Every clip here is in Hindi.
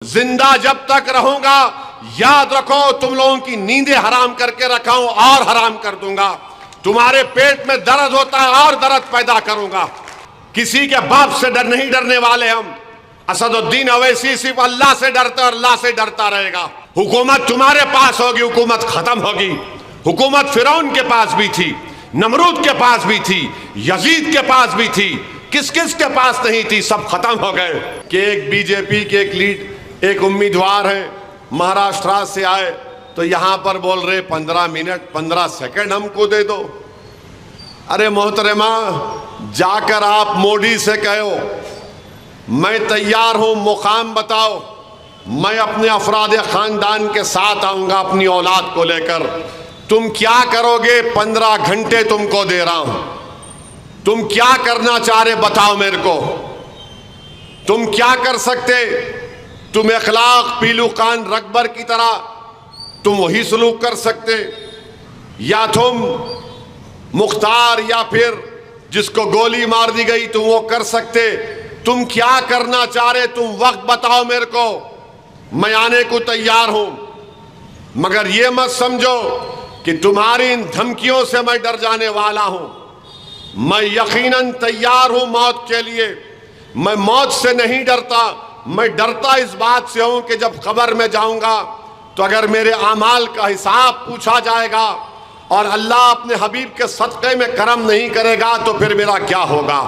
जिंदा जब तक रहूंगा याद रखो तुम लोगों की नींदें हराम करके रखा हूं और हराम कर दूंगा। तुम्हारे पेट में दर्द होता है और दर्द पैदा करूंगा। किसी के बाप से नहीं डरने वाले हम। असदुद्दीन अवैसी सिर्फ अल्लाह से डरता और अल्लाह से डरता रहेगा। हुकूमत तुम्हारे पास होगी, हुकूमत खत्म होगी। हुकूमत फिरौन के पास भी थी, नमरूद के पास भी थी, यजीद के पास भी थी, किस किस के पास नहीं थी, सब खत्म हो गए। कि एक बीजेपी के एक उम्मीदवार हैं, महाराष्ट्र से आए तो यहां पर बोल रहे 15 मिनट 15 सेकंड हमको दे दो। अरे मोहतरमा, जाकर आप मोदी से कहो मैं तैयार हूं, मुकाम बताओ, मैं अपने अफराद खानदान के साथ आऊंगा अपनी औलाद को लेकर। तुम क्या करोगे? 15 घंटे तुमको दे रहा हूं। तुम क्या करना चाह रहे बताओ मेरे को। तुम क्या कर सकते? तुम अखलाक पीलू कान रकबर की तरह तुम वही सलूक कर सकते, या तुम मुख्तार या फिर जिसको गोली मार दी गई तुम वो कर सकते। तुम क्या करना चाह रहे? तुम वक्त बताओ मेरे को, मैं आने को तैयार हूं। मगर ये मत समझो कि तुम्हारी इन धमकियों से मैं डर जाने वाला हूं। मैं यकीनन तैयार हूं मौत के लिए। मैं मौत से नहीं डरता, मैं डरता इस बात से हूं कि जब कब्र में जाऊंगा तो अगर मेरे आमाल का हिसाब पूछा जाएगा और अल्लाह अपने हबीब के सदक़े में करम नहीं करेगा तो फिर मेरा क्या होगा।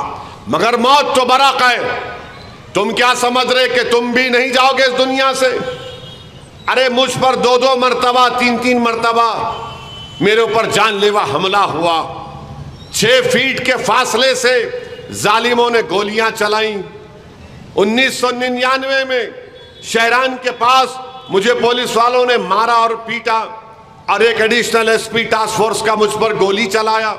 मगर मौत तो बरक़ है। तुम क्या समझ रहे कि तुम भी नहीं जाओगे इस दुनिया से? अरे मुझ पर 2-2 मरतबा 3-3 मरतबा मेरे ऊपर जानलेवा हमला हुआ। 6 फीट के फासले से जालिमों ने गोलियां चलाई। 1999 में शहरान के पास मुझे पुलिस वालों ने मारा और पीटा और एक एडिशनल एसपी टास्क फोर्स का मुझ पर गोली चलाया।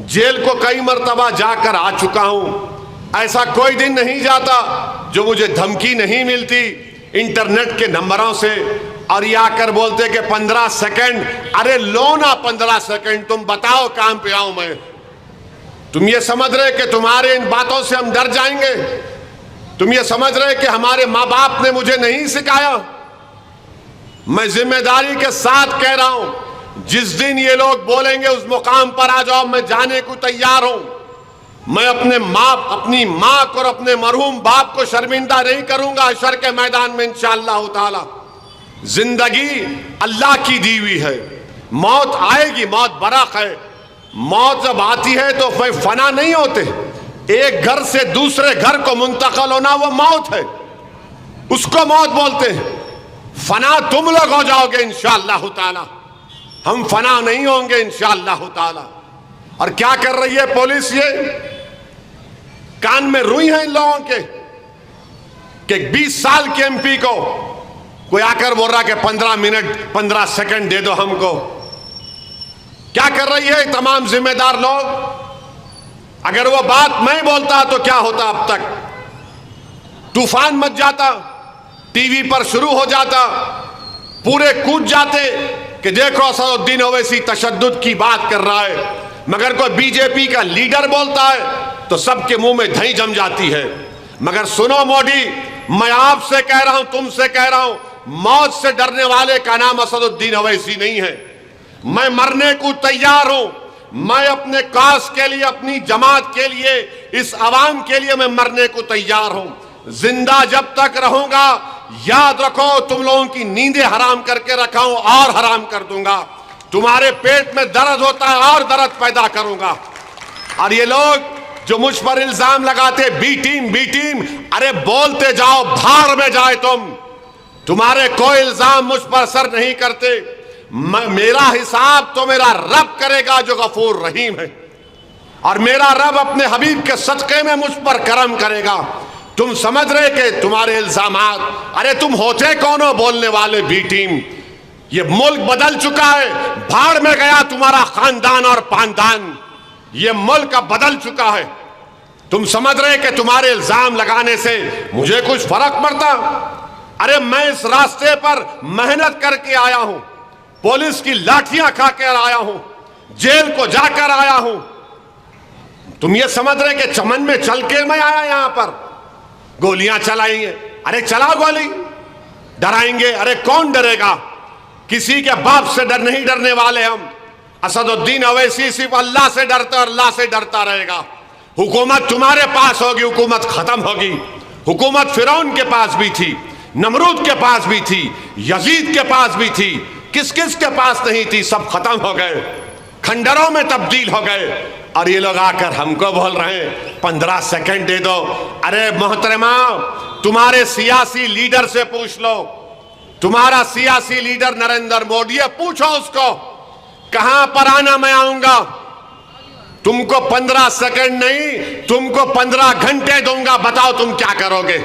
जेल को कई मरतबा जाकर आ चुका हूं। ऐसा कोई दिन नहीं जाता जो मुझे धमकी नहीं मिलती इंटरनेट के नंबरों से। और ये आकर बोलते कि 15 सेकंड, अरे लो ना 15 सेकंड, तुम बताओ कहां पे आऊं मैं। तुम ये समझ रहे कि तुम्हारे इन बातों से हम डर जाएंगे? तुम ये समझ रहे कि हमारे माँ बाप ने मुझे नहीं सिखाया? मैं जिम्मेदारी के साथ कह रहा हूं, जिस दिन ये लोग बोलेंगे उस मुकाम पर आ जाओ, मैं जाने को तैयार हूं। मैं अपनी माँ को और अपने मरहूम बाप को शर्मिंदा नहीं करूंगा हशर के मैदान में इंशाअल्लाह ताला। जिंदगी अल्लाह की दी हुई है, मौत आएगी, मौत बरक़ है। मौत जब आती है तो कोई फना नहीं होते। एक घर से दूसरे घर को मुंतकिल होना वो मौत है, उसको मौत बोलते हैं। फना तुम लोग हो जाओगे इंशाअल्लाह ताला, हम फना नहीं होंगे इंशाअल्लाह ताला। और क्या कर रही है पुलिस? ये कान में रुई है इन लोगों के कि 20 साल के एमपी को कोई आकर बोल रहा कि 15 मिनट 15 सेकंड दे दो हमको। क्या कर रही है तमाम जिम्मेदार लोग? अगर वो बात मैं बोलता तो क्या होता? अब तक तूफान मच जाता, टीवी पर शुरू हो जाता, पूरे कूद जाते कि देखो असदुद्दीन ओवैसी तशद्दुद की बात कर रहा है। मगर कोई बीजेपी का लीडर बोलता है तो सबके मुंह में दही जम जाती है। मगर सुनो मोदी, मैं आपसे कह रहा हूं, तुमसे कह रहा हूं, मौत से डरने वाले का नाम असदुद्दीन ओवैसी नहीं है। मैं मरने को तैयार हूं। मैं अपने कास के लिए, अपनी जमात के लिए, इस अवाम के लिए मैं मरने को तैयार हूं। जिंदा जब तक रहूंगा याद रखो तुम लोगों की नींदें हराम करके रखा हूं और हराम कर दूंगा। तुम्हारे पेट में दर्द होता है और दर्द पैदा करूंगा। और ये लोग जो मुझ पर इल्जाम लगाते बी टीम, अरे बोलते जाओ, भाड़ में जाए तुम। तुम्हारे कोई इल्जाम मुझ पर असर नहीं करते। मेरा हिसाब तो मेरा रब करेगा जो गफूर रहीम है, और मेरा रब अपने हबीब के सदक़े में मुझ पर करम करेगा। तुम समझ रहे कि तुम्हारे इल्जामात, अरे तुम होते कौन हो बोलने वाले बी टीम? ये मुल्क बदल चुका है, भाड़ में गया तुम्हारा खानदान और पानदान। ये मुल्क अब बदल चुका है। तुम समझ रहे कि तुम्हारे इल्जाम लगाने से मुझे कुछ फर्क पड़ता? अरे मैं इस रास्ते पर मेहनत करके आया हूं, पुलिस की लाठियां खाकर आया हूं, जेल को जाकर आया हूं। तुम ये समझ रहे कि चमन में चल के मैं आया यहां पर? गोलियां चलाई हैं, अरे चला गोली, डराएंगे? अरे कौन डरेगा? किसी के बाप से डर नहीं डरने वाले हम। असदुद्दीन अवैसी सिर्फ अल्लाह से डरता और अल्लाह से डरता रहेगा। हुकूमत तुम्हारे पास होगी, हुकूमत खत्म होगी। हुकूमत फिरौन के पास भी थी, नमरूद के पास भी थी, यजीद के पास भी थी, किस किस के पास नहीं थी, सब खत्म हो गए, खंडरों में तब्दील हो गए। और ये लोग आकर हमको बोल रहे हैं 15 सेकंड दे दो। अरे मोहतरमा, तुम्हारे सियासी लीडर से पूछ लो, तुम्हारा सियासी लीडर नरेंद्र मोदी है, पूछो उसको कहां पर आना, मैं आऊंगा। तुमको 15 सेकंड नहीं, तुमको 15 घंटे दूंगा, बताओ तुम क्या करोगे।